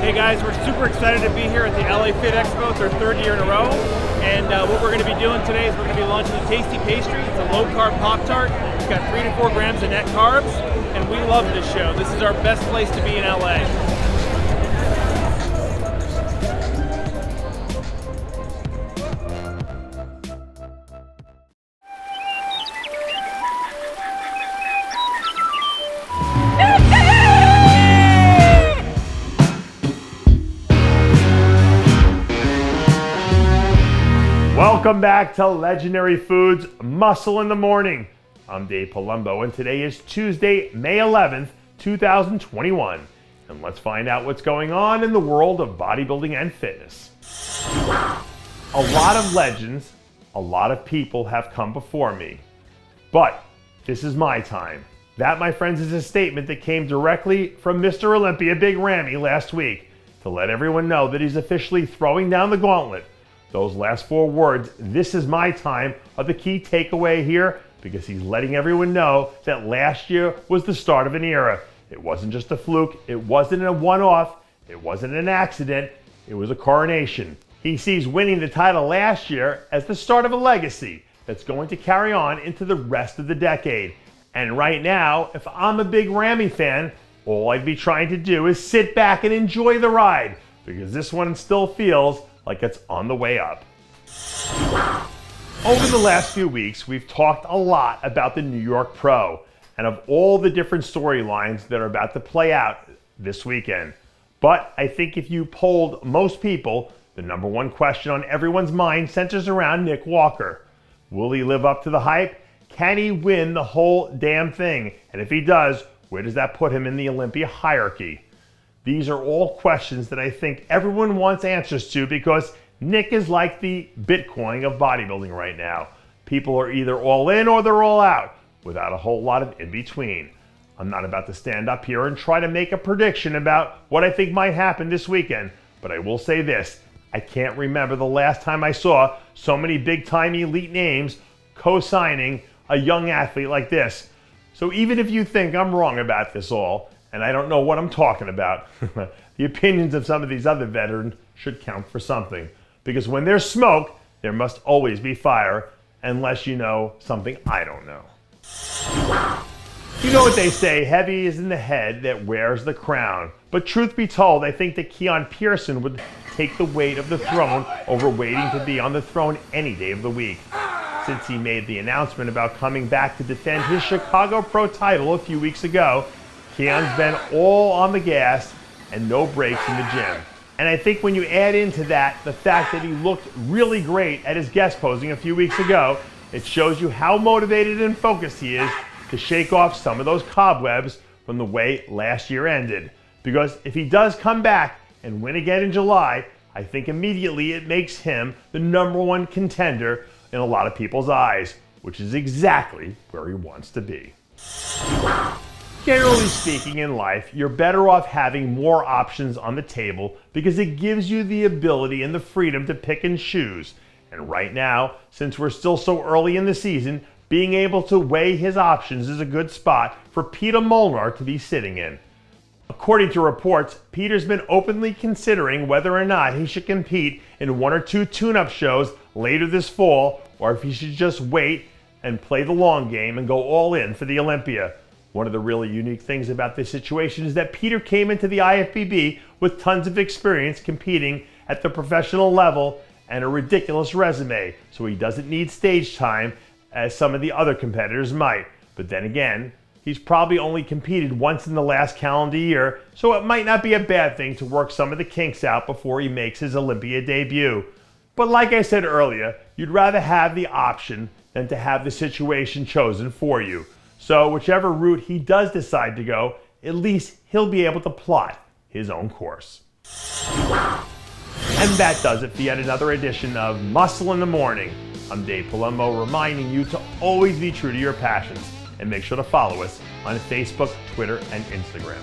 Hey guys, we're super excited to be here at the LA Fit Expo. It's our third year in a row. And what we're going to be doing today is we're going to be launching the Tasty Pastry. It's a low-carb Pop-Tart. It's got 3 to 4 grams of net carbs. And we love this show. This is our best place to be in LA. Welcome back to Legendary Foods Muscle in the Morning. I'm Dave Palumbo, and today is Tuesday, May 11th, 2021. And let's find out what's going on in the world of bodybuilding and fitness. A lot of legends, a lot of people have come before me. But this is my time. That, my friends, is a statement that came directly from Mr. Olympia, Big Ramy, last week to let everyone know that he's officially throwing down the gauntlet. Those last 4 words, "this is my time," are the key takeaway here, because he's letting everyone know that last year was the start of an era. It wasn't just a fluke, it wasn't a one-off, it wasn't an accident, it was a coronation. He sees winning the title last year as the start of a legacy that's going to carry on into the rest of the decade. And right now, if I'm a big Ramy fan, all I'd be trying to do is sit back and enjoy the ride, because this one still feels like it's on the way up. Over the last few weeks, we've talked a lot about the New York Pro and of all the different storylines that are about to play out this weekend. But I think if you polled most people, the number one question on everyone's mind centers around Nick Walker. Will he live up to the hype? Can he win the whole damn thing? And if he does, where does that put him in the Olympia hierarchy? These are all questions that I think everyone wants answers to, because Nick is like the Bitcoin of bodybuilding right now. People are either all in or they're all out, without a whole lot of in between. I'm not about to stand up here and try to make a prediction about what I think might happen this weekend, but I will say this: I can't remember the last time I saw so many big-time elite names co-signing a young athlete like this. So even if you think I'm wrong about this all, and I don't know what I'm talking about, the opinions of some of these other veterans should count for something. Because when there's smoke, there must always be fire, unless you know something I don't know. You know what they say, heavy is in the head that wears the crown. But truth be told, I think that Keone Pearson would take the weight of the throne over waiting to be on the throne any day of the week. Since he made the announcement about coming back to defend his Chicago Pro title a few weeks ago, Keone's been all on the gas and no breaks in the gym. And I think when you add into that the fact that he looked really great at his guest posing a few weeks ago, it shows you how motivated and focused he is to shake off some of those cobwebs from the way last year ended. Because if he does come back and win again in July, I think immediately it makes him the #1 contender in a lot of people's eyes, which is exactly where he wants to be. Generally speaking in life, you're better off having more options on the table, because it gives you the ability and the freedom to pick and choose. And right now, since we're still so early in the season, being able to weigh his options is a good spot for Peter Molnar to be sitting in. According to reports, Peter's been openly considering whether or not he should compete in 1 or 2 tune-up shows later this fall, or if he should just wait and play the long game and go all in for the Olympia. One of the really unique things about this situation is that Peter came into the IFBB with tons of experience competing at the professional level and a ridiculous resume, so he doesn't need stage time as some of the other competitors might. But then again, he's probably only competed once in the last calendar year, so it might not be a bad thing to work some of the kinks out before he makes his Olympia debut. But like I said earlier, you'd rather have the option than to have the situation chosen for you. So whichever route he does decide to go, at least he'll be able to plot his own course. And that does it for yet another edition of Muscle in the Morning. I'm Dave Palumbo, reminding you to always be true to your passions, and make sure to follow us on Facebook, Twitter, and Instagram.